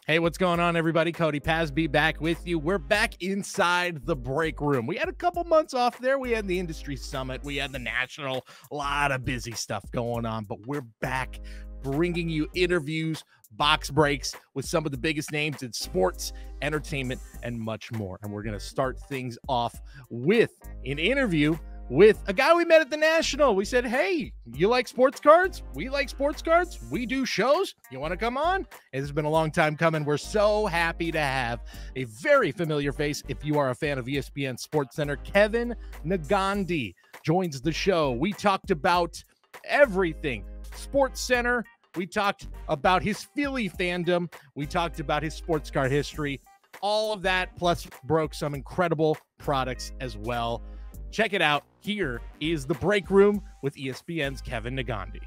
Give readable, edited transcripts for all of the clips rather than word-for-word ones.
Hey, what's going on, everybody? Cody Pasby back with you. We're back inside the break room. We had a couple months off there. We had the industry summit. We had the national, a lot of busy stuff going on, but we're back bringing you interviews, box breaks with some of the biggest names in sports, entertainment, and much more. And we're going to start things off with an interview with a guy we met at the National. We said, hey, you like sports cards? We like sports cards. We do shows. You want to come on? It's been a long time coming. We're so happy to have a very familiar face. If you are a fan of ESPN Sportscenter, Kevin Negandhi joins the show. We talked about everything. SportsCenter. We talked about his Philly fandom. We talked about his sports card history. All of that, plus broke some incredible products as well. Check it out. Here is the break room with ESPN's Kevin Negandhi.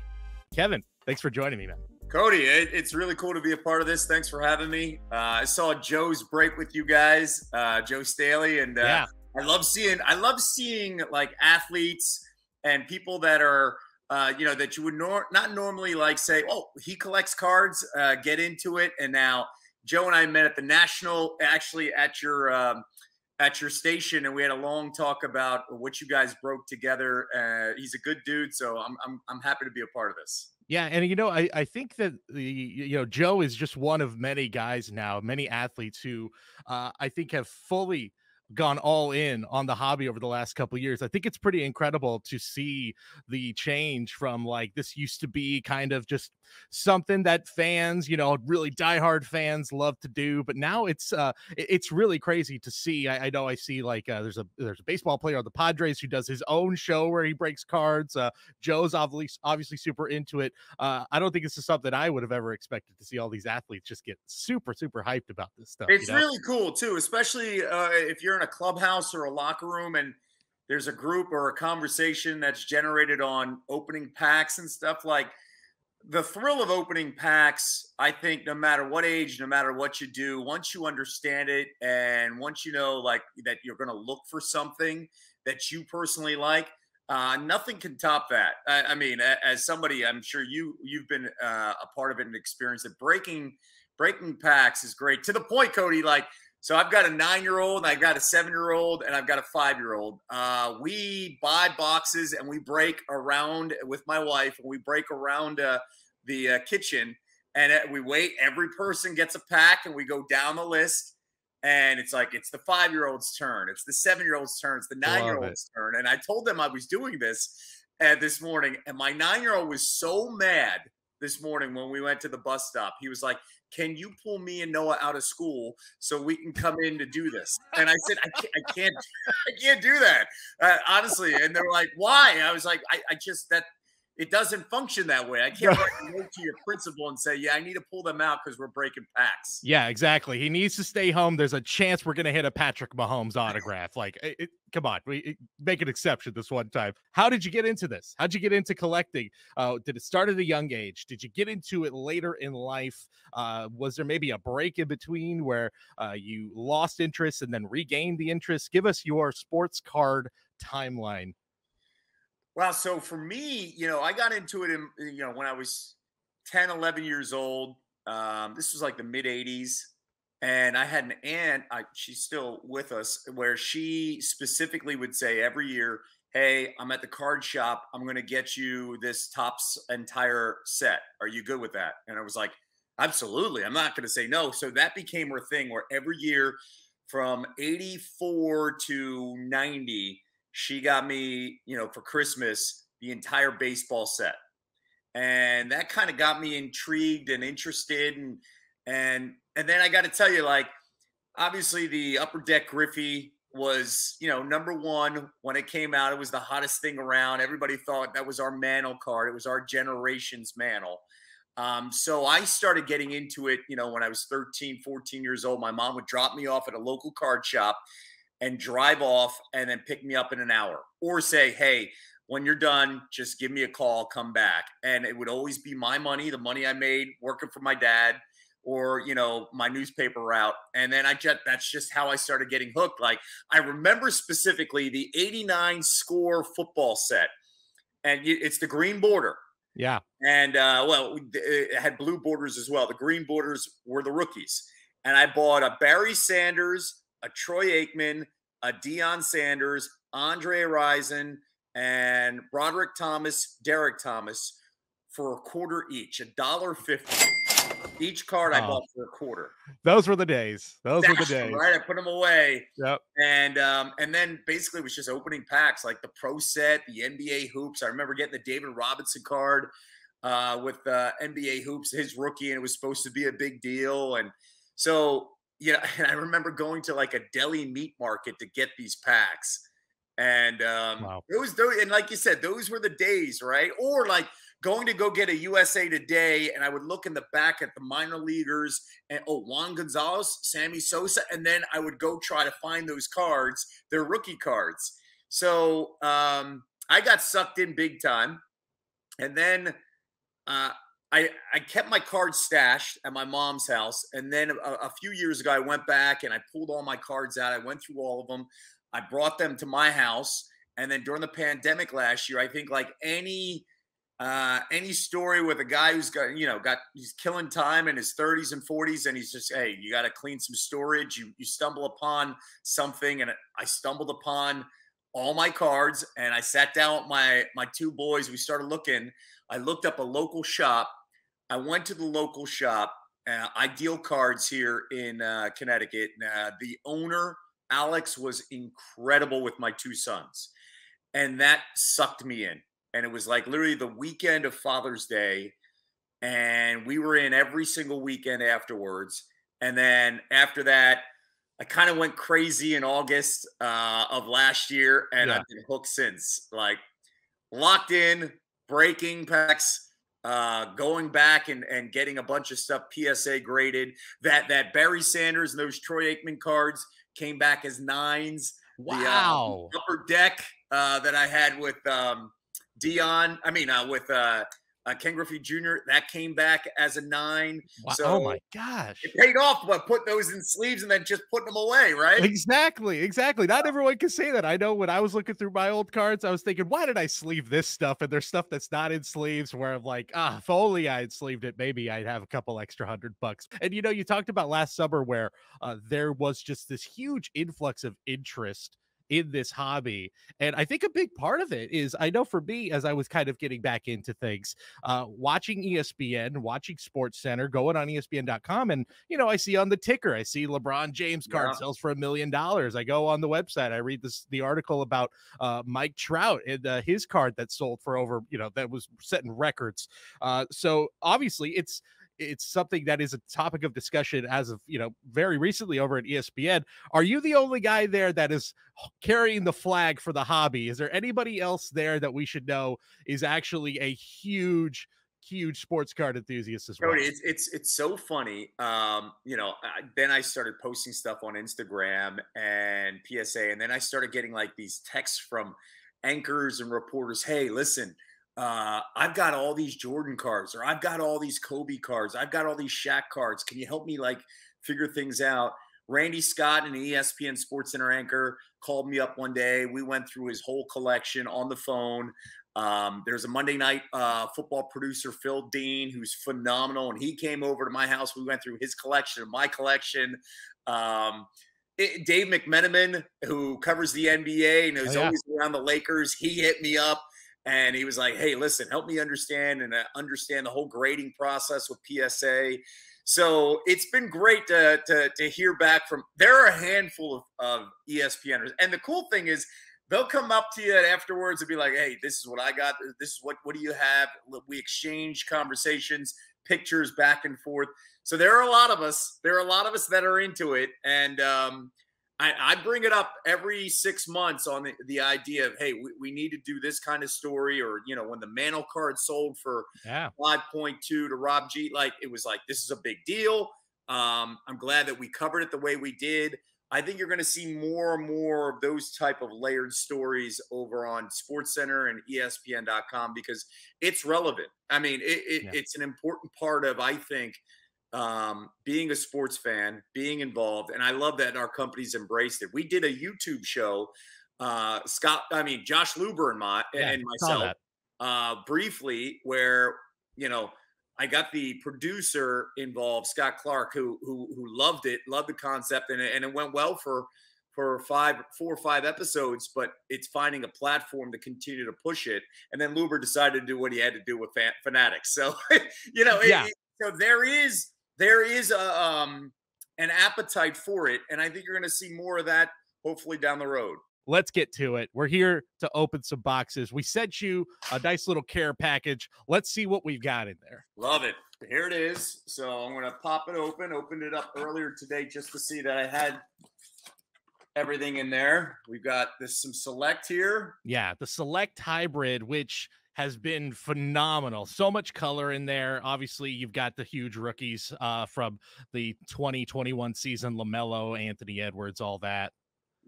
Kevin, thanks for joining me, man. Cody, it's really cool to be a part of this. Thanks for having me. I saw Joe's break with you guys, Joe Staley, and yeah. I love seeing like athletes and people that are that you would not normally like say, oh, he collects cards, get into it. And now Joe and I met at the National, actually at your station, and we had a long talk about what you guys broke together. He's a good dude, so I'm happy to be a part of this. Yeah, and I think that Joe is just one of many guys now, many athletes who I think have fully gone all in on the hobby over the last couple of years. I think it's pretty incredible to see the change from, like, this used to be kind of just something that fans, really diehard fans love to do, but now it's really crazy to see. I know I see, like, there's a baseball player on the Padres who does his own show where he breaks cards. Joe's obviously super into it. I don't think this is something I would have ever expected to see all these athletes just get super hyped about this stuff. It's really cool too, especially if you're in a clubhouse or a locker room and there's a group or a conversation that's generated on opening packs and stuff. Like, the thrill of opening packs, I think, no matter what age, no matter what you do, once you understand it and once you know, like, that you're going to look for something that you personally like, nothing can top that. I mean, as somebody, I'm sure you've been a part of it and experienced it. Breaking packs is great, to the point, Cody, like, so I've got a 9-year-old, I've got a 7-year-old, and I've got a 5-year-old. We buy boxes and we break around with my wife, and we break around the kitchen, and we wait. Every person gets a pack, and we go down the list, and it's like, it's the 5-year-old's turn, it's the 7-year-old's turn, it's the 9-year-old's turn. And I told them I was doing this this morning, and my 9-year-old was so mad this morning when we went to the bus stop. He was like, can you pull me and Noah out of school so we can come in to do this? And I said, I can't do that, honestly. And they're like, why? I was like, I just, that it doesn't function that way. I can't write a note to your principal and say, yeah, I need to pull them out because we're breaking packs. Yeah, exactly. He needs to stay home. There's a chance we're going to hit a Patrick Mahomes autograph. Like, come on, make an exception this one time. How did you get into this? How'd you get into collecting? Did it start at a young age? Did you get into it later in life? Was there maybe a break in between where you lost interest and then regained the interest? Give us your sports card timeline. Wow. So for me, I got into it when I was 10, 11 years old. This was like the mid 80s. And I had an aunt, she's still with us, where she specifically would say every year, hey, I'm at the card shop, I'm going to get you this Topps entire set. Are you good with that? And I was like, absolutely. I'm not going to say no. So that became her thing, where every year from 84 to 90, she got me, for Christmas, the entire baseball set. And that kind of got me intrigued and interested. And then I got to tell you, like, obviously the Upper Deck Griffey was, number one when it came out. It was the hottest thing around. Everybody thought that was our mantle card. It was our generation's mantle. So I started getting into it, when I was 13, 14 years old. My mom would drop me off at a local card shop and drive off and then pick me up in an hour, or say, hey, when you're done, just give me a call, come back. And it would always be my money, the money I made working for my dad, or, my newspaper route. And then that's just how I started getting hooked. Like, I remember specifically the 89 Score football set, and it's the green border. Yeah. And well, it had blue borders as well. The green borders were the rookies. And I bought a Barry Sanders, a Troy Aikman, a Deion Sanders, Andre Rison, and Broderick Thomas, Derek Thomas for a quarter each, $1.50. Each card I Oh, bought for a quarter. those were the days. Those were the Stashed them, days. right? I put them away. Yep. And then basically it was just opening packs like the Pro Set, the NBA hoops. I remember getting the David Robinson card with NBA hoops, his rookie, and it was supposed to be a big deal. And so, yeah, and I remember going to like a deli meat market to get these packs. And Wow. and like you said, those were the days, right? Or like going to go get a USA Today, and I would look in the back at the minor leaguers and Juan Gonzalez, Sammy Sosa, and then I would go try to find those cards, their rookie cards. So I got sucked in big time, and then I kept my cards stashed at my mom's house, and then a few years ago I went back and I pulled all my cards out. I went through all of them. I brought them to my house, and then during the pandemic last year, I think like any story with a guy who's he's killing time in his 30s and 40s, and he's just, hey, you got to clean some storage. You stumble upon something, and I stumbled upon all my cards, and I sat down with my two boys. We started looking. I looked up a local shop. I went to the local shop. I deal cards here in Connecticut. The owner, Alex, was incredible with my two sons, and that sucked me in. And it was like literally the weekend of Father's Day. And we were in every single weekend afterwards. And then after that, I kind of went crazy in August of last year. And I've been hooked since. Like locked in, breaking packs, going back and getting a bunch of stuff PSA graded. That Barry Sanders and those Troy Aikman cards came back as 9s. Wow. The upper deck that I had with with Ken Griffey Jr., that came back as a 9. Wow. So oh my gosh. it paid off, but put those in sleeves and then just putting them away, right? Exactly. Not everyone can say that. I know when I was looking through my old cards, I was thinking, why did I sleeve this stuff? And there's stuff that's not in sleeves where I'm like, if only I had sleeved it, maybe I'd have a couple extra $100. And you talked about last summer where there was just this huge influx of interest in this hobby. And I think a big part of it is, I know for me, as I was kind of getting back into things, watching ESPN, watching SportsCenter, going on ESPN.com, and, I see on the ticker, I see LeBron James card sells for $1 million. I go on the website, I read the article about Mike Trout and his card that sold for over, that was setting records. So obviously it's something that is a topic of discussion as of, very recently over at ESPN. Are you the only guy there that is carrying the flag for the hobby? Is there anybody else there that we should know is actually a huge sports card enthusiast as well? Cody, it's so funny. Then I started posting stuff on Instagram and PSA, and then I started getting like these texts from anchors and reporters. Hey, listen, I've got all these Jordan cards, or I've got all these Kobe cards. I've got all these Shaq cards. Can you help me like figure things out? Randy Scott, an ESPN SportsCenter anchor, called me up one day. We went through his whole collection on the phone. There's a Monday Night Football producer, Phil Dean, who's phenomenal. And he came over to my house. We went through his collection and my collection. Dave McMenamin, who covers the NBA and is always around the Lakers, he hit me up. And he was like, hey, listen, help me understand the whole grading process with PSA. So it's been great to hear back from. There are a handful of ESPNers. And the cool thing is they'll come up to you afterwards and be like, hey, this is what I got. This is what do you have? We exchange conversations, pictures back and forth. So there are a lot of us. There are a lot of us that are into it. And I bring it up every 6 months on the idea of, hey, we need to do this kind of story. Or, when the Mantle card sold for 5.2 to Rob G, like, it was like, this is a big deal. I'm glad that we covered it the way we did. I think you're going to see more and more of those type of layered stories over on SportsCenter and ESPN.com because it's relevant. I mean, it's an important part of, I think, being a sports fan, being involved. And I love that our company's embraced it. We did a YouTube show, Josh Luber and myself. briefly where, I got the producer involved, Scott Clark, who loved it, loved the concept, and it went well for 4 or 5 episodes, but it's finding a platform to continue to push it. And then Luber decided to do what he had to do with Fanatics. So, so there is an appetite for it, and I think you're going to see more of that hopefully down the road. Let's get to it. We're here to open some boxes. We sent you a nice little care package. Let's see what we've got in there. Love it. Here it is. So I'm going to pop it open. Opened it up earlier today just to see that I had everything in there. We've got some Select here. Yeah, the Select Hybrid, which has been phenomenal. So much color in there. Obviously, you've got the huge rookies from the 2021 season, LaMelo, Anthony Edwards, all that.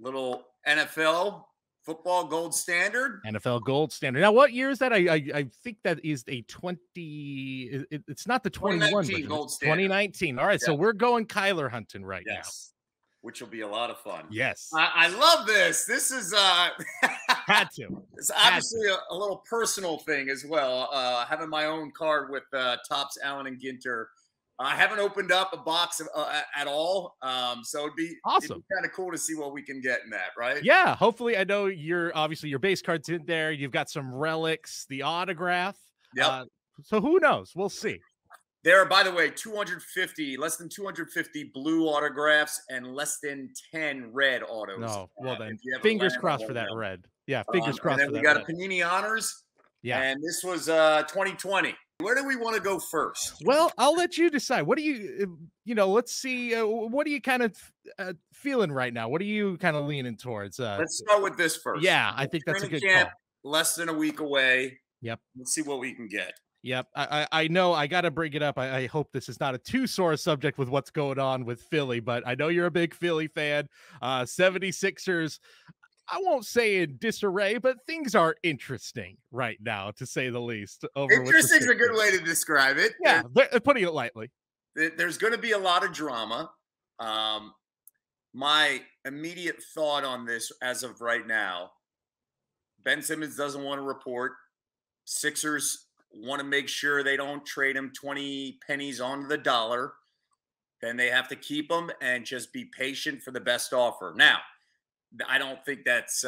Little NFL football gold standard. NFL gold standard. Now, what year is that? I think that is a 20. It's not the 21 gold standard. 2019. All right, so we're going Kyler hunting right now, which will be a lot of fun. Yes, I love this. This is had to. It's obviously a little personal thing as well. Having my own card with Topps, Allen, and Ginter. I haven't opened up a box at all, so it'd be awesome. Kind of cool to see what we can get in that, right? Yeah, hopefully. I know your base card's in there. You've got some relics, the autograph. Yep. So who knows? We'll see. There are, by the way, less than 250 blue autographs and less than 10 red autos. No, well then, fingers crossed for that red. Yeah, fingers crossed. And then we got a Panini Honors. Yeah, and this was 2020. Where do we want to go first? Well, I'll let you decide. What do you, let's see. What are you kind of feeling right now? What are you kind of leaning towards? Let's start with this first. Yeah, I think that's a good call. Less than a week away. Yep. Let's see what we can get. Yep. I know I got to bring it up. I hope this is not a too sore subject with what's going on with Philly, but I know you're a big Philly fan. 76ers. I won't say in disarray, but things are interesting right now, to say the least. Interesting is a good way to describe it. Yeah, putting it lightly. There's going to be a lot of drama. My immediate thought on this as of right now, Ben Simmons doesn't want to report. Sixers want to make sure they don't trade him 20 pennies on the dollar. Then they have to keep him and just be patient for the best offer. Now, I don't think that's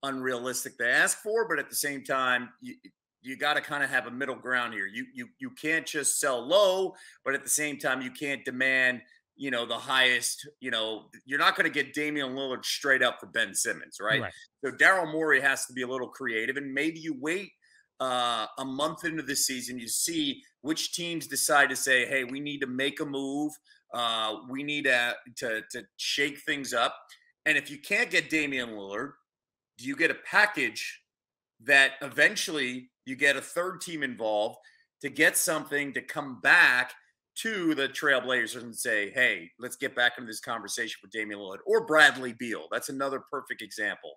unrealistic to ask for, but at the same time, you got to kind of have a middle ground here. You can't just sell low, but at the same time, you can't demand, the highest, you're not going to get Damian Lillard straight up for Ben Simmons, right? So Daryl Morey has to be a little creative, and maybe you wait a month into the season, you see which teams decide to say, hey, we need to make a move. We need to shake things up. And if you can't get Damian Lillard, do you get a package that eventually you get a third team involved to get something to come back to the Trailblazers and say, hey, let's get back into this conversation with Damian Lillard or Bradley Beal? That's another perfect example.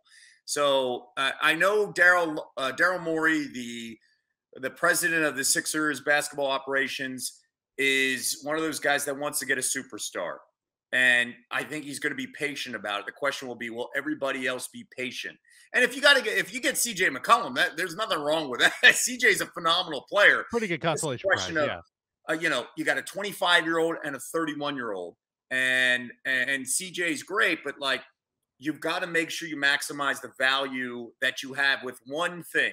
So I know Daryl Morey, the president of the Sixers basketball operations, is one of those guys that wants to get a superstar. And I think he's going to be patient about it. The question will be, will everybody else be patient? And if you get CJ McCollum, there's nothing wrong with that. CJ's a phenomenal player. Pretty good consolation prize, yeah. You got a 25-year-old and a 31-year-old, and CJ's great, but like, you've got to make sure you maximize the value that you have with one thing.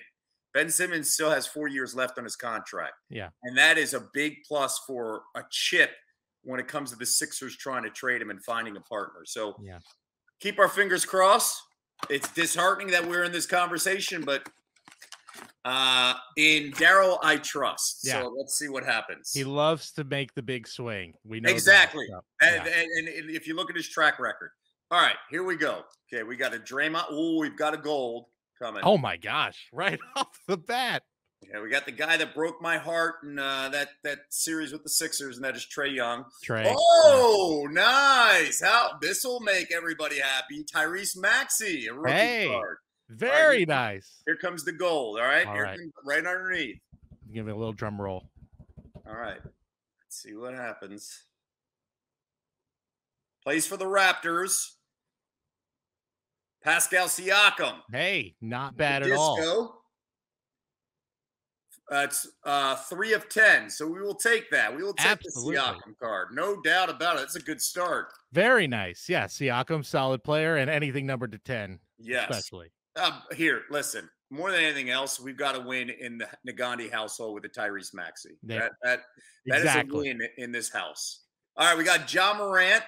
Ben Simmons still has 4 years left on his contract. Yeah. And that is a big plus for a chip when it comes to the Sixers trying to trade him and finding a partner. So keep our fingers crossed. It's disheartening that we're in this conversation, but in Daryl, I trust. Yeah. So let's see what happens. He loves to make the big swing. We know exactly. That. And if you look at his track record. All right, here we go. Okay, we got a Draymond. Oh, we've got a gold coming. Oh my gosh, right off the bat. Yeah, we got the guy that broke my heart in that series with the Sixers, and that is Trae Young. Oh, nice. This will make everybody happy. Tyrese Maxey, a rookie card. Very nice. Here comes the gold, all right? Right underneath. Give me a little drum roll. All right. Let's see what happens. Plays for the Raptors. Pascal Siakam. Hey, not bad at all. That's 3 of 10. So we will take that. We will take Absolutely. the Siakam card. No doubt about it. It's a good start. Very nice. Yeah, Siakam, solid player, and anything numbered to 10, Yes. especially. Here, listen. More than anything else, we've got to win in the Negandhi household with the Tyrese Maxey. That is a win in this house. All right, we got Ja Morant.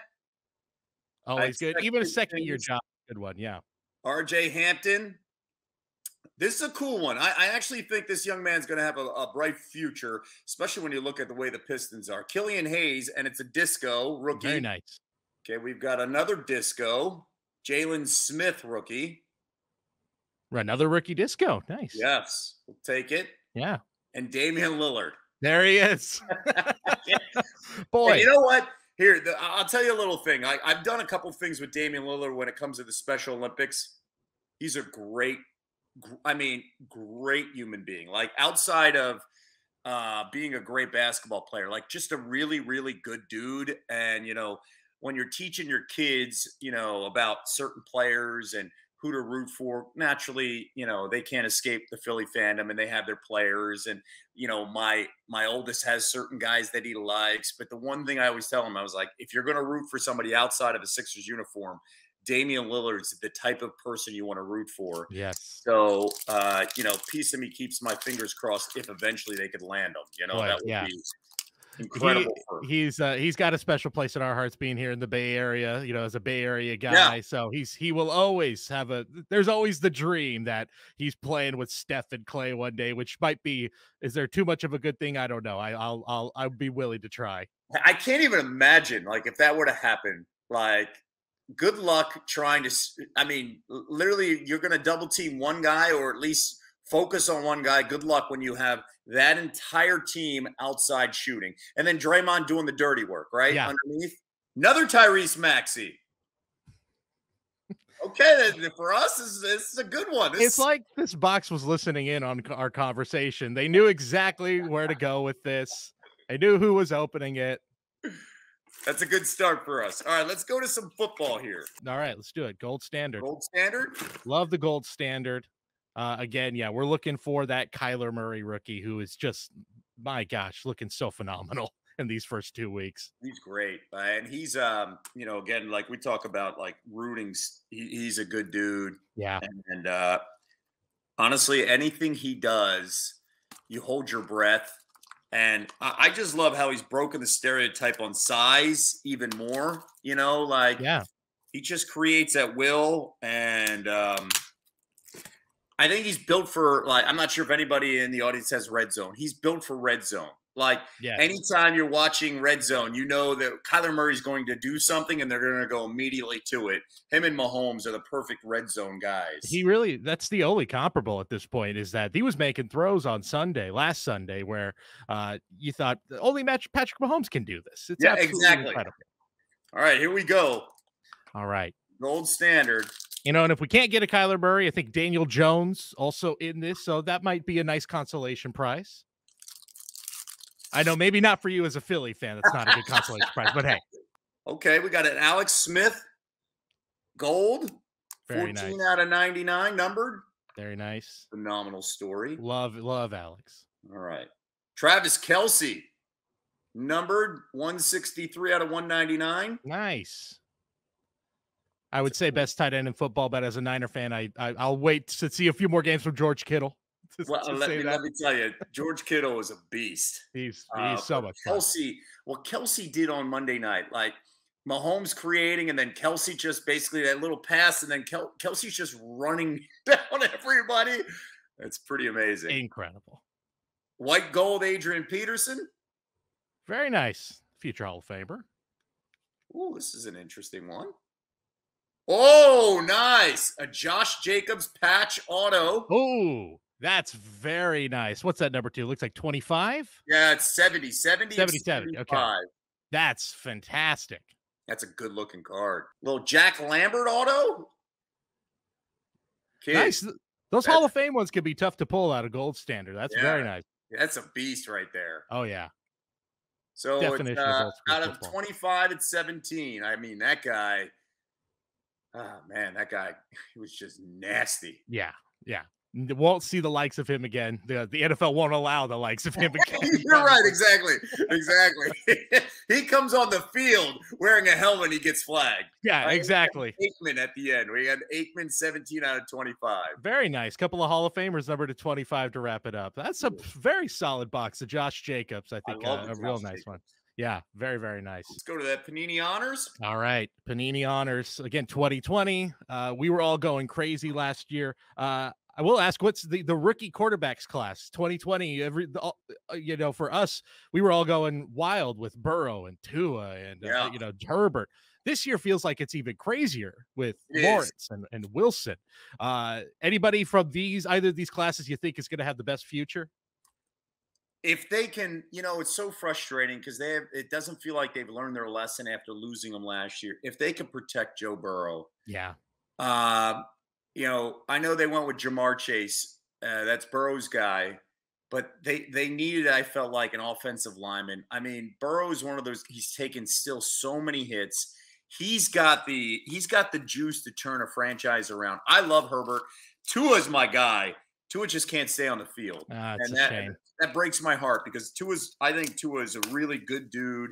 Always good. Even a second-year job, good one. Yeah. RJ Hampton. This is a cool one. I actually think this young man's going to have a bright future, especially when you look at the way the Pistons are. Killian Hayes, and it's a disco rookie. Very nice. Okay, we've got another disco. Jalen Smith rookie. Another rookie disco. Nice. Yes, we'll take it. Yeah. And Damian Lillard. There he is. Boy. And you know what? Here, I'll tell you a little thing. I've done a couple things with Damian Lillard when it comes to the Special Olympics. He's a great human being. Like, outside of being a great basketball player, like, just a really, really good dude. And, when you're teaching your kids, about certain players and who to root for, naturally, they can't escape the Philly fandom, and they have their players. And, my oldest has certain guys that he likes. But the one thing I always tell him, I was like, if you're going to root for somebody outside of a Sixers uniform, Damian Lillard's the type of person you want to root for. Yes. So, piece of me keeps my fingers crossed if eventually they could land him. That would be incredible. He's got a special place in our hearts, being here in the Bay Area, as a Bay Area guy. Yeah. So he will always have there's always the dream that he's playing with Steph and Clay one day, which might be, is there too much of a good thing? I don't know. I'll be willing to try. I can't even imagine, like, if that were to happen, like, good luck trying to, literally you're going to double team one guy, or at least focus on one guy. Good luck when you have that entire team outside shooting, and then Draymond doing the dirty work, right? Yeah. Underneath. Another Tyrese Maxey. Okay, for us, this is a good one. It's like this box was listening in on our conversation. They knew exactly where to go with this. They knew who was opening it. That's a good start for us. All right, let's go to some football here. All right, let's do it. Gold standard. Gold standard? Love the gold standard. Again, yeah, we're looking for that Kyler Murray rookie who is just, my gosh, looking so phenomenal in these first 2 weeks. He's great. And he's, again, like we talk about, like, rooting, he's a good dude. Yeah. And honestly, anything he does, you hold your breath. And I just love how he's broken the stereotype on size even more, yeah, he just creates at will. And I think he's built for, like, I'm not sure if anybody in the audience has Red Zone. He's built for Red Zone. Like, yes. Anytime you're watching Red Zone, you know that Kyler Murray's going to do something and they're going to go immediately to it. Him and Mahomes are the perfect Red Zone guys. That's the only comparable at this point, is that he was making throws on last Sunday, where you thought only Patrick Mahomes can do this. It's exactly incredible. All right, here we go. All right. Gold standard. And if we can't get a Kyler Murray, I think Daniel Jones also in this, so that might be a nice consolation prize. I know, maybe not for you as a Philly fan. That's not a good consolation prize, but hey. Okay, we got an Alex Smith gold. Very 14 nice. out of 99 numbered. Very nice. Phenomenal story. Love Alex. All right. Travis Kelce, numbered 163 out of 199. Nice. I would say best tight end in football, but as a Niner fan, I'll wait to see a few more games from George Kittle. Let me tell you, George Kittle is a beast. He's so much fun. Kelce did on Monday night, like Mahomes creating, and then Kelce just basically that little pass, and then Kelce's just running down everybody. That's pretty amazing. Incredible. White gold, Adrian Peterson. Very nice. Future Hall of Famer. Ooh, this is an interesting one. Oh, nice. A Josh Jacobs patch auto. Oh, that's very nice. What's that number 2? Looks like 25? Yeah, it's 70. 77. Okay. That's fantastic. That's a good looking card. Little Jack Lambert auto. Kids, nice. Those Hall of Fame ones can be tough to pull out of gold standard. That's very nice. That's a beast right there. Oh, yeah. So it's, out of 25, it's 17. I mean, that guy, oh, man, that guy, he was just nasty. Yeah. Won't see the likes of him again. The NFL won't allow the likes of him again. You're right. Exactly. He comes on the field wearing a helmet. He gets flagged. Yeah, exactly. Aikman at the end. We had Aikman 17 out of 25. Very nice. Couple of Hall of Famers, number to 25 to wrap it up. That's a very solid box. The Josh Jacobs, I think, a real nice one. Yeah, very, very nice. Let's go to that Panini Honors. All right, Panini Honors. Again, 2020. We were all going crazy last year. I will ask, what's the rookie quarterbacks class 2020? For us, we were all going wild with Burrow and Tua and Herbert. This year feels like it's even crazier with Lawrence and Wilson. Anybody from either of these classes you think is going to have the best future? If they can, it's so frustrating because it doesn't feel like they've learned their lesson after losing them last year. If they can protect Joe Burrow, I know they went with Jamar Chase. That's Burrow's guy, but they needed, I felt like, an offensive lineman. I mean, Burrow's one of those. He's taken still so many hits. He's got the juice to turn a franchise around. I love Herbert. Tua's my guy. Tua just can't stay on the field. It's a shame. That breaks my heart because I think Tua is a really good dude,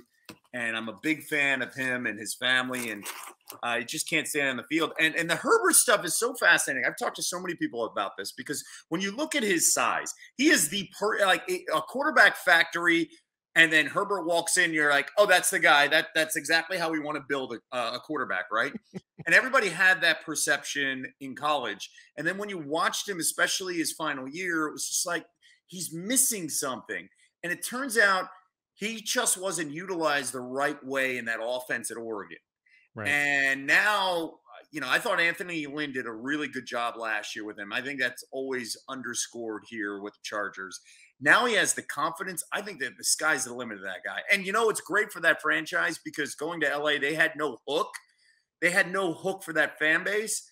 and I'm a big fan of him and his family, and he just can't stay on the field. And the Herbert stuff is so fascinating. I've talked to so many people about this because when you look at his size, he is like a quarterback factory. And then Herbert walks in, you're like, oh, that's the guy. That's exactly how we want to build a quarterback, right? And everybody had that perception in college. And then when you watched him, especially his final year, it was just like he's missing something. And it turns out he just wasn't utilized the right way in that offense at Oregon. Right. And now, I thought Anthony Lynn did a really good job last year with him. I think that's always underscored here with the Chargers. Now he has the confidence. I think that the sky's the limit of that guy. And, it's great for that franchise because going to LA, they had no hook. They had no hook for that fan base.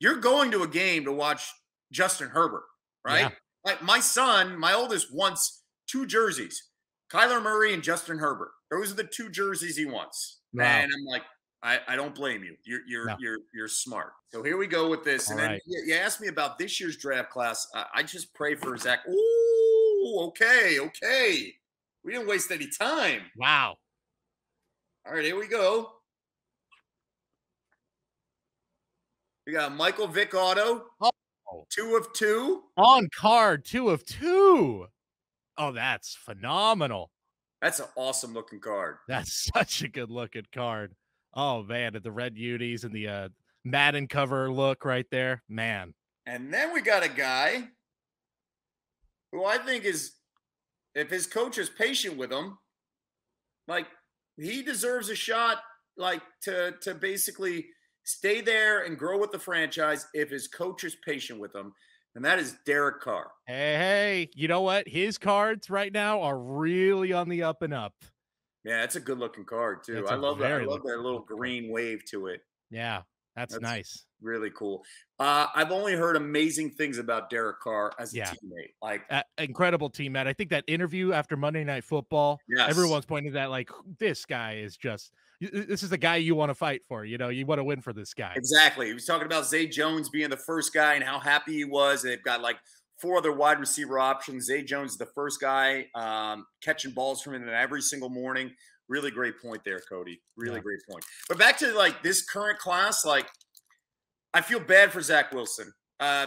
You're going to a game to watch Justin Herbert, right? Yeah. Like my son, my oldest, wants 2 jerseys, Kyler Murray and Justin Herbert. Those are the 2 jerseys he wants. Wow. And I'm like, I don't blame you. You're smart. So here we go with this. And then you asked me about this year's draft class. I just pray for Zach. Ooh, okay. We didn't waste any time. Wow. All right, here we go. We got Michael Vick auto. Oh. 2 of 2. On card, 2 of 2. Oh, that's phenomenal. That's an awesome looking card. That's such a good looking card. Oh, man, the red unis and the Madden cover look right there. Man. And then we got a guy who I think is, if his coach is patient with him, like he deserves a shot, like to basically stay there and grow with the franchise if his coach is patient with him. And that is Derek Carr. Hey, you know what? His cards right now are really on the up and up. Yeah, it's a good looking card too. I love that. I love that little green wave to it. Yeah, that's nice. Really cool. I've only heard amazing things about Derek Carr as a teammate. Like incredible teammate. I think that interview after Monday Night Football, everyone's pointing that like this guy is just. This is the guy you want to fight for. You want to win for this guy. Exactly. He was talking about Zay Jones being the first guy and how happy he was. They've got like 4 other wide receiver options. Zay Jones is the first guy catching balls from him every single morning. Really great point there, Cody. Really great point. But back to like this current class, like I feel bad for Zach Wilson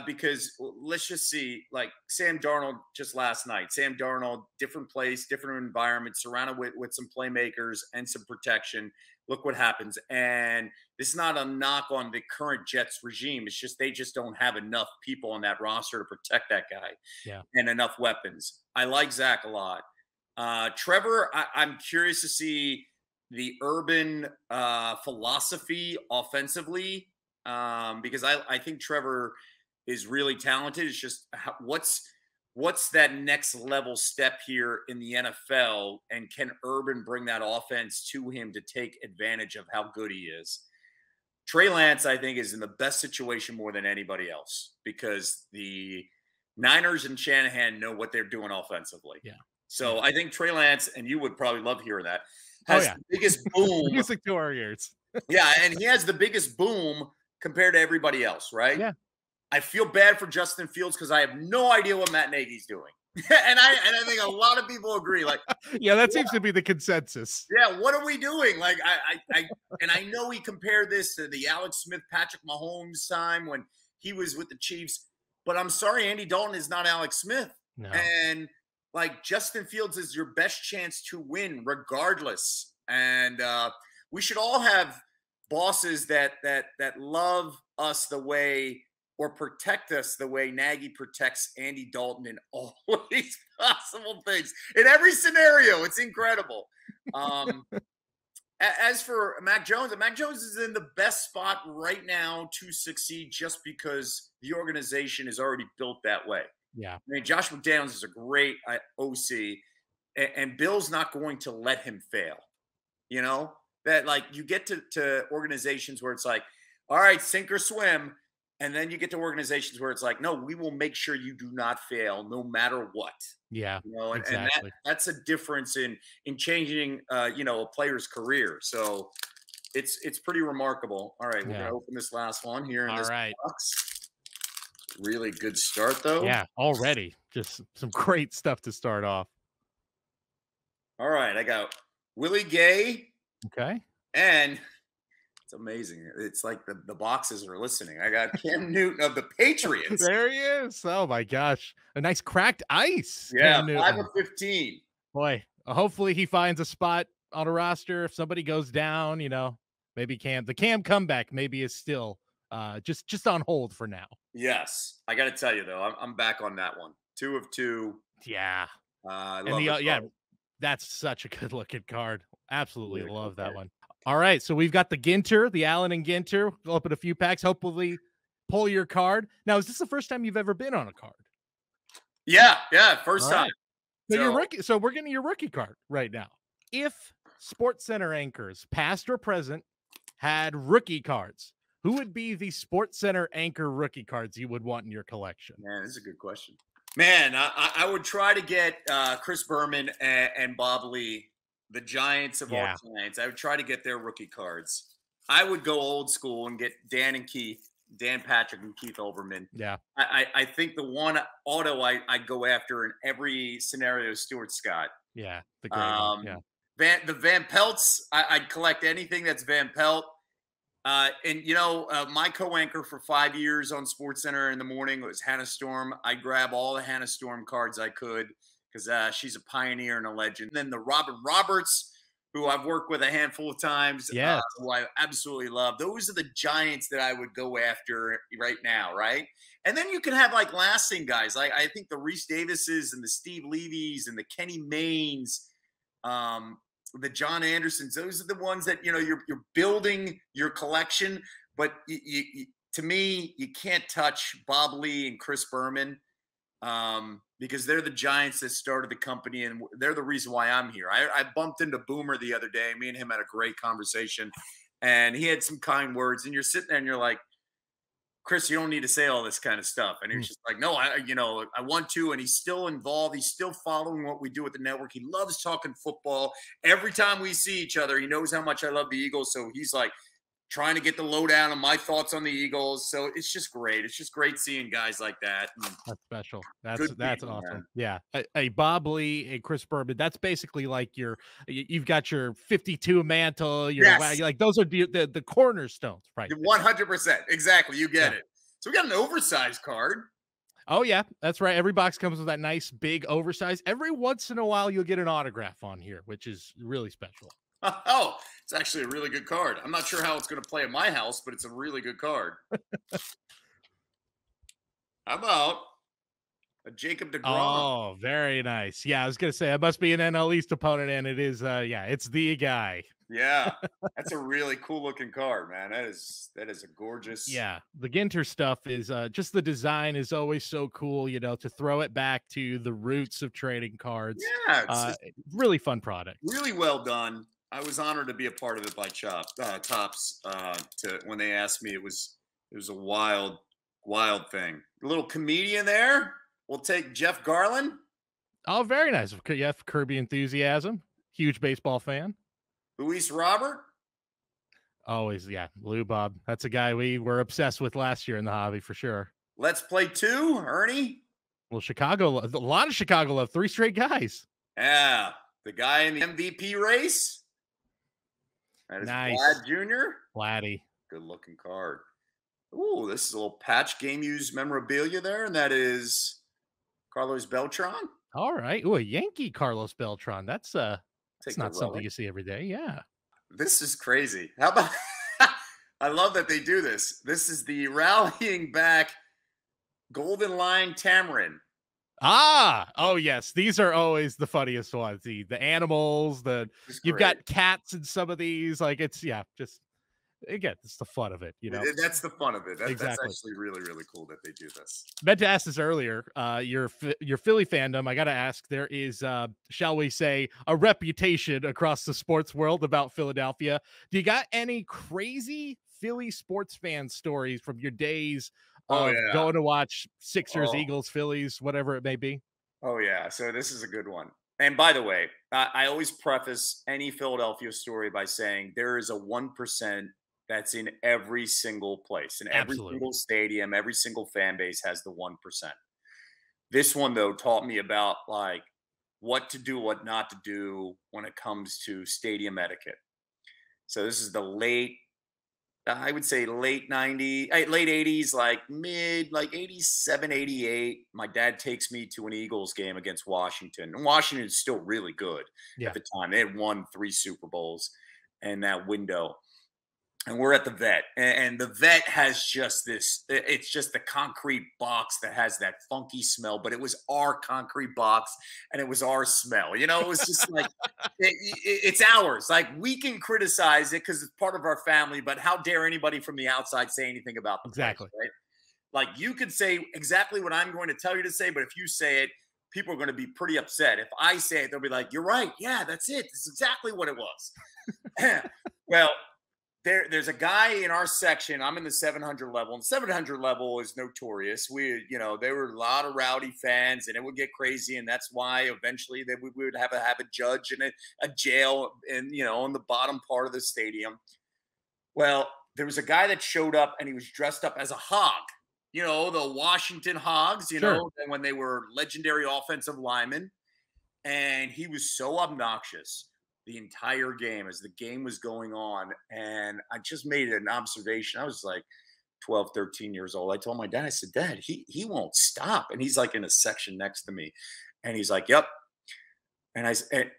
because let's just see, like Sam Darnold just last night. Sam Darnold, different place, different environment, surrounded with some playmakers and some protection. Look what happens. And this is not a knock on the current Jets regime. It's just they just don't have enough people on that roster to protect that guy and enough weapons. I like Zach a lot. Trevor, I'm curious to see the Urban philosophy offensively because I think Trevor is really talented. It's just what's that next level step here in the NFL, and can Urban bring that offense to him to take advantage of how good he is? Trey Lance, I think, is in the best situation more than anybody else because the Niners and Shanahan know what they're doing offensively. Yeah. So I think Trey Lance, and you would probably love hearing that, has the biggest boom. Music to our ears. Yeah, and he has the biggest boom compared to everybody else, right? Yeah. I feel bad for Justin Fields because I have no idea what Matt Nagy's doing. and I think a lot of people agree. Like, yeah, that seems to be the consensus. Yeah, what are we doing? Like, I know he compared this to the Alex Smith, Patrick Mahomes time when he was with the Chiefs, but I'm sorry, Andy Dalton is not Alex Smith. No. And like Justin Fields is your best chance to win regardless. And we should all have bosses that love us the way or protect us the way Nagy protects Andy Dalton in all these possible things. In every scenario, it's incredible. As for Mac Jones is in the best spot right now to succeed just because the organization is already built that way. Yeah. I mean, Josh McDaniels is a great OC, and Bill's not going to let him fail. You know, that like you get to organizations where it's like, all right, sink or swim. And then you get to organizations where it's like, no, we will make sure you do not fail no matter what. Yeah, you know, exactly. And that's a difference in changing, a player's career. So it's pretty remarkable. All right, we're gonna open this last one here in this box. Really good start though. Yeah, already just some great stuff to start off. All right, I got Willie Gay. Okay, and it's amazing. It's like the boxes are listening. I got Cam Newton of the Patriots. There he is. Oh my gosh. A nice cracked ice. Yeah, 5 of 15. Boy, hopefully he finds a spot on a roster. If somebody goes down, maybe the Cam comeback maybe is still just on hold for now. Yes. I got to tell you though, I'm back on that one. 2 of 2. Yeah. Love that's such a good looking card. Absolutely really love that one. All right, so we've got the Ginter, the Allen and Ginter. We'll open a few packs. Hopefully, pull your card. Now, is this the first time you've ever been on a card? Yeah, first time. So you're rookie. So we're getting your rookie card right now. If SportsCenter anchors, past or present, had rookie cards, who would be the SportsCenter anchor rookie cards you would want in your collection? Man, this is a good question. Man, I would try to get Chris Berman and Bob Lee. The Giants of all Giants. I would try to get their rookie cards. I would go old school and get Dan Patrick and Keith Olbermann. Yeah. I think the one auto I'd go after in every scenario is Stuart Scott. Yeah. The great one. Yeah. The Van Pelts, I'd collect anything that's Van Pelt. My co-anchor for 5 years on SportsCenter in the morning was Hannah Storm. I'd grab all the Hannah Storm cards I could, because she's a pioneer and a legend. And then the Robin Roberts, who I've worked with a handful of times, who I absolutely love. Those are the Giants that I would go after right now, right? And then you can have like lasting guys. Like I think the Reese Davises and the Steve Levy's and the Kenny Maynes, the John Andersons. Those are the ones that you're building your collection. But to me, you can't touch Bob Lee and Chris Berman. Because they're the Giants that started the company, and they're the reason why I'm here. I bumped into Boomer the other day. Me and him had a great conversation, and he had some kind words. And you're sitting there, and you're like, "Chris, you don't need to say all this kind of stuff." And he's just like, "No, I want to." And he's still involved. He's still following what we do at the network. He loves talking football. Every time we see each other, he knows how much I love the Eagles. So he's like trying to get the lowdown on my thoughts on the Eagles. So it's just great. It's just great seeing guys like that. That's special. That's awesome. Man. Yeah. A Bob Lee, a Chris Berman. That's basically like you've got your 52 mantle. Like those are the cornerstones, right? 100%. Exactly. You get it. So we got an oversized card. Oh yeah, that's right. Every box comes with that nice big oversized. Every once in a while you'll get an autograph on here, which is really special. Oh, it's actually a really good card. I'm not sure how it's going to play at my house, but it's a really good card. How about a Jacob deGrom? Oh, very nice. Yeah, I was going to say, it must be an NL East opponent, and it is, it's the guy. Yeah, that's a really cool looking card, man. That is a gorgeous. Yeah, the Ginter stuff is just the design is always so cool, to throw it back to the roots of trading cards. Yeah, really fun product. Really well done. I was honored to be a part of it by Topps. When they asked me, it was a wild thing. A little comedian there. We'll take Jeff Garland. Oh, very nice. Yeah, Kirby enthusiasm. Huge baseball fan. Luis Robert. Always, yeah. Lou Bob. That's a guy we were obsessed with last year in the hobby for sure. Let's play 2, Ernie. Well, Chicago, a lot of Chicago love 3 straight guys. Yeah, the guy in the MVP race. That is Nice. Vlad Jr. Vladdy. Good looking card. Ooh, this is a little patch game used memorabilia there, and that is Carlos Beltran. All right. Ooh, a Yankee Carlos Beltran. That's not something relic. you see every day. Yeah. This is crazy. How about I love that they do this. This is the rallying back Golden Line Tamarin. Oh yes, these are always the funniest ones. The animals, you've got cats in some of these. Like it's just again, it's the fun of it, you know. That's the fun of it. That's Exactly. actually really, really cool that they do this. Meant to ask this earlier. Your Philly fandom. I got to ask. There is, shall we say, a reputation across the sports world about Philadelphia. Do you got any crazy Philly sports fan stories from your days of going to watch Sixers, Eagles, Phillies, whatever it may be? Oh yeah. So this is a good one. And by the way, I always preface any Philadelphia story by saying there is a 1% that's in every single place, in every single stadium, every single fan base has the 1%. This one, though, taught me about like what to do, what not to do when it comes to stadium etiquette. So this is the I would say late 80s, like 87, 88. My dad takes me to an Eagles game against Washington. And Washington is still really good at the time. They had won 3 Super Bowls in that window. And we're at the Vet, and the Vet has just it's just the concrete box that has that funky smell, but it was our concrete box and it was our smell. You know, it was just like, it's ours. Like we can criticize it because it's part of our family, but how dare anybody from the outside say anything about the place, right? Like you could say exactly what I'm going to tell you to say, but if you say it, people are going to be pretty upset. If I say it, they'll be like, you're right. Yeah, that's it. That's exactly what it was. Well, there's a guy in our section. I'm in the 700 level, and 700 level is notorious. There were a lot of rowdy fans, and it would get crazy, and that's why eventually we would have a judge and a jail, and in the bottom part of the stadium. Well, there was a guy that showed up, and he was dressed up as a hog. The Washington Hogs. When they were legendary offensive linemen, and he was so obnoxious the entire game as the game was going on. And I just made an observation. I was like 12, 13 years old. I told my dad, I said, Dad, he won't stop. And he's like in a section next to me. And he's like, yep. And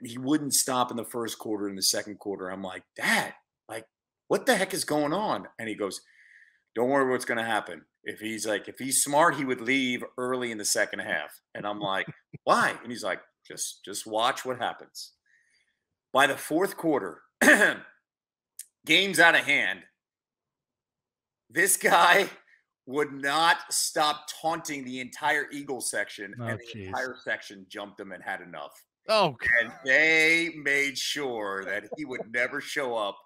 he wouldn't stop in the first quarter, in the second quarter. I'm like, Dad, like, what the heck is going on? And he goes, don't worry what's going to happen. If he's smart, he would leave early in the second half. And I'm like, why? And he's like, just watch what happens. By the fourth quarter, game's out of hand. This guy would not stop taunting the entire Eagles section, and the entire section jumped him and had enough. Oh, and they made sure that he would never show up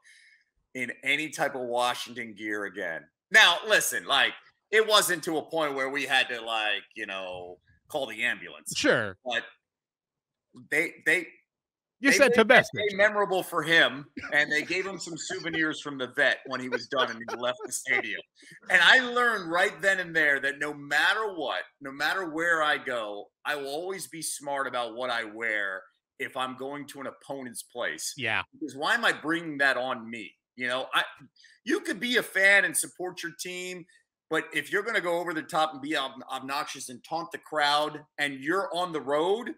in any type of Washington gear again. Now, listen, like it wasn't to a point where we had to call the ambulance. Sure, but You said domestic. Memorable for him, and they gave him some souvenirs from the Vet when he was done and he left the stadium. And I learned right then and there that no matter what, no matter where I go, I will always be smart about what I wear if I'm going to an opponent's place. Yeah. Because why am I bringing that on me? You could be a fan and support your team, but if you're going to go over the top and be obnoxious and taunt the crowd and you're on the road,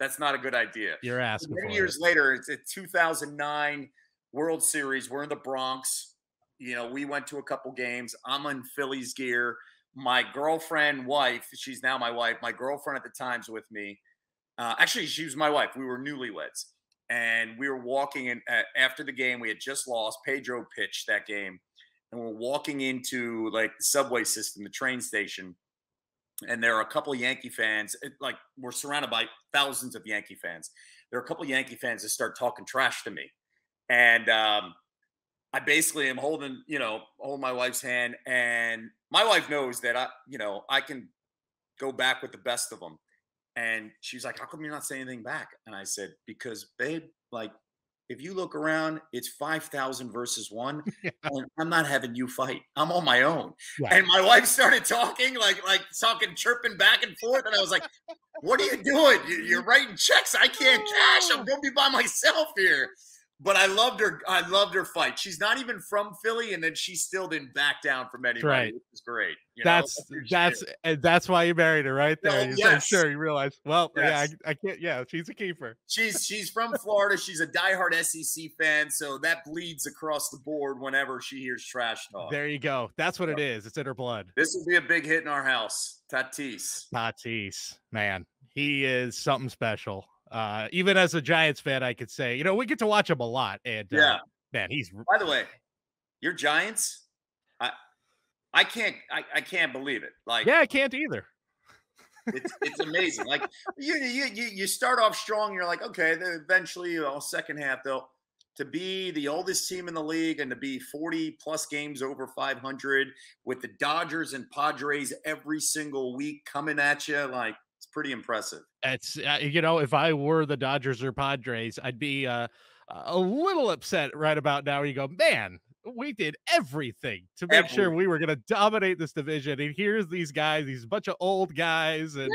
that's not a good idea. You're asking many years later, it's a 2009 World Series. We're in the Bronx. We went to a couple games. I'm in Phillies gear. My wife, she's now my wife. My girlfriend at the time's with me. Actually, she was my wife. We were newlyweds. And we were walking in after the game. We had just lost. Pedro pitched that game. And we're walking into like the subway system, the train station. And there are a couple of Yankee fans, we're surrounded by thousands of Yankee fans. There are a couple of Yankee fans that start talking trash to me. And I basically am holding my wife's hand. And my wife knows that I can go back with the best of them. And she's like, how come you're not saying anything back? And I said, because babe, if you look around, it's 5,000 versus one, Yeah. and I'm not having you fight. I'm on my own. Yeah. And my wife started talking, like talking, chirping back and forth, and I was like, "What are you doing? You're writing checks. I can't cash. I'm going to be by myself here." But I loved her. I loved her fight. She's not even from Philly, and then she still didn't back down from anybody. Right. Which is great. You know? That's why you married her right there. No, So yes. sure, you realize. Well, Yes. yeah, I can't. Yeah, she's a keeper. She's from Florida. She's a diehard SEC fan, so that bleeds across the board whenever she hears trash talk. There you go. That's what it is. It's in her blood. This will be a big hit in our house. Tatis, man, he is something special. Even as a Giants fan, I could say, you know, we get to watch him a lot. And man, he's. By the way, your Giants, I can't believe it. Like, yeah, I can't either. It's amazing. Like you start off strong. You're like, okay, then eventually, second half though, to be the oldest team in the league and to be 40 plus games over 500 with the Dodgers and Padres every single week coming at you, like it's pretty impressive. It's you know, if I were the Dodgers or Padres, I'd be a little upset right about now. You go, man, we did everything to make sure we were going to dominate this division. And here's these guys, these bunch of old guys and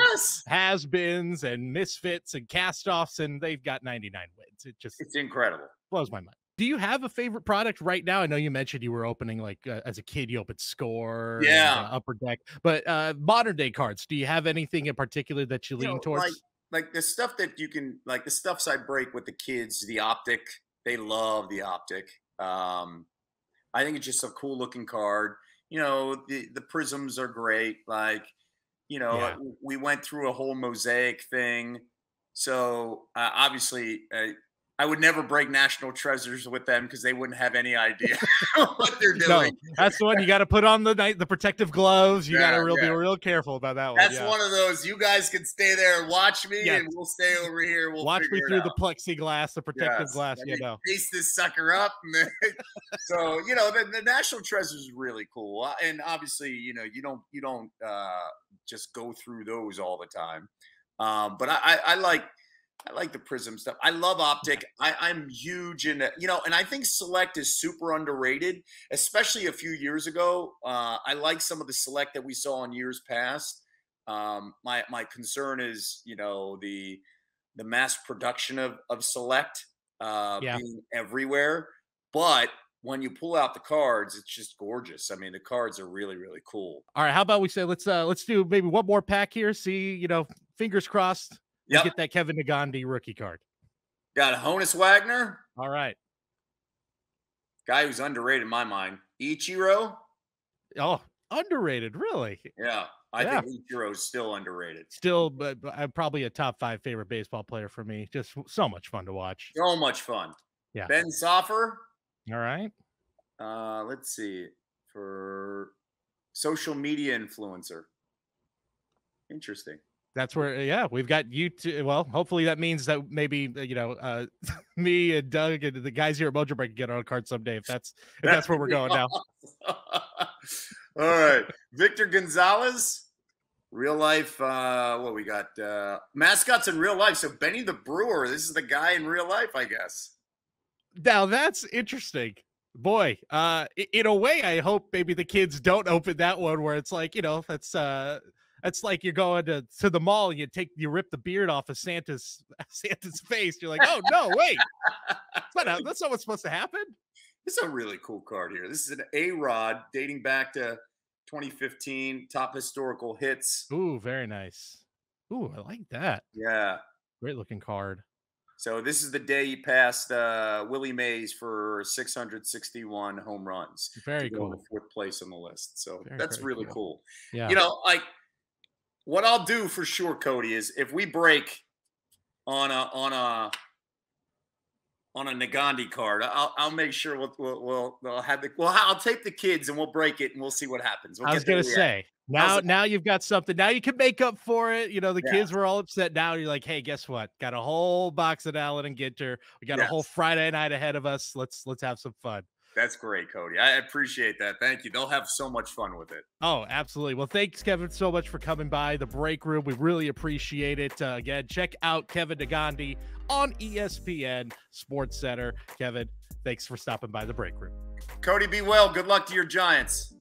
has-beens and misfits and cast-offs, and they've got 99 wins. It's incredible. Blows my mind. Do you have a favorite product right now? I know you mentioned you were opening, like, as a kid, you opened Score, and, Upper Deck, but modern day cards, do you have anything in particular that you lean towards? Like the stuff that you can, like the stuffs I break with the kids, the Optic, they love the Optic. I think it's just a cool looking card. You know, the prisms are great. Like, you know, we went through a whole mosaic thing. So obviously, I would never break National Treasures with them because they wouldn't have any idea what they're doing. No, that's the one you got to put on the protective gloves. You got to be real careful about that one. That's one of those. You guys can stay there and watch me, and we'll stay over here. We'll watch me through the plexiglass, the protective glass. Piece this sucker up. So you know the National Treasures is really cool, and obviously you know you don't just go through those all the time. But I like the prism stuff. I love Optic. I'm huge in it, you know, and I think Select is super underrated, especially a few years ago. I like some of the Select that we saw in years past. My concern is, you know, the mass production of Select being everywhere. But when you pull out the cards, it's just gorgeous. I mean, the cards are really, really cool. All right, how about we say let's do maybe one more pack here. See, you know, fingers crossed. Get that Kevin Negandhi rookie card. Got a Honus Wagner. All right. Guy who's underrated in my mind. Ichiro. Oh, underrated, really? Yeah. I think Ichiro is still underrated. Still, but probably a top 5 favorite baseball player for me. Just so much fun to watch. So much fun. Yeah. Ben Soffer. All right. Let's see. For social media influencer. Interesting. That's where, we've got you two. Well, hopefully that means that maybe, you know, me and Doug and the guys here at Mojobreak can get on a card someday if that's where we're going now. All right. Victor Gonzalez, real life. What we got? Mascots in real life. So Benny the Brewer, this is the guy in real life, I guess. Now that's interesting. Boy, in a way, I hope maybe the kids don't open that one where it's like, you know, that's like you're going to the mall and you rip the beard off of Santa's face. You're like, oh no, wait, that's not what's supposed to happen. This is a really cool card here. This is an A-Rod dating back to 2015, top historical hits. Ooh, very nice. Ooh, I like that. Yeah, great looking card. So this is the day he passed Willie Mays for 661 home runs. Very cool. 4th place on the list. So that's really cool. Yeah. You know, like. What I'll do for sure, Cody, is if we break on a Negandhi card, I'll make sure we'll have I'll tape the kids and we'll break it and we'll see what happens. I was gonna say now you've got something. Now you can make up for it. You know, the kids were all upset. Now you're like, hey, guess what? Got a whole box of Allen and Ginter. We got a whole Friday night ahead of us. Let's have some fun. That's great, Cody. I appreciate that. Thank you. They'll have so much fun with it. Oh, absolutely. Well, thanks, Kevin, so much for coming by the break room. We really appreciate it. Again, check out Kevin Negandhi on ESPN Sportscenter. Kevin, thanks for stopping by the break room. Cody, be well. Good luck to your Giants.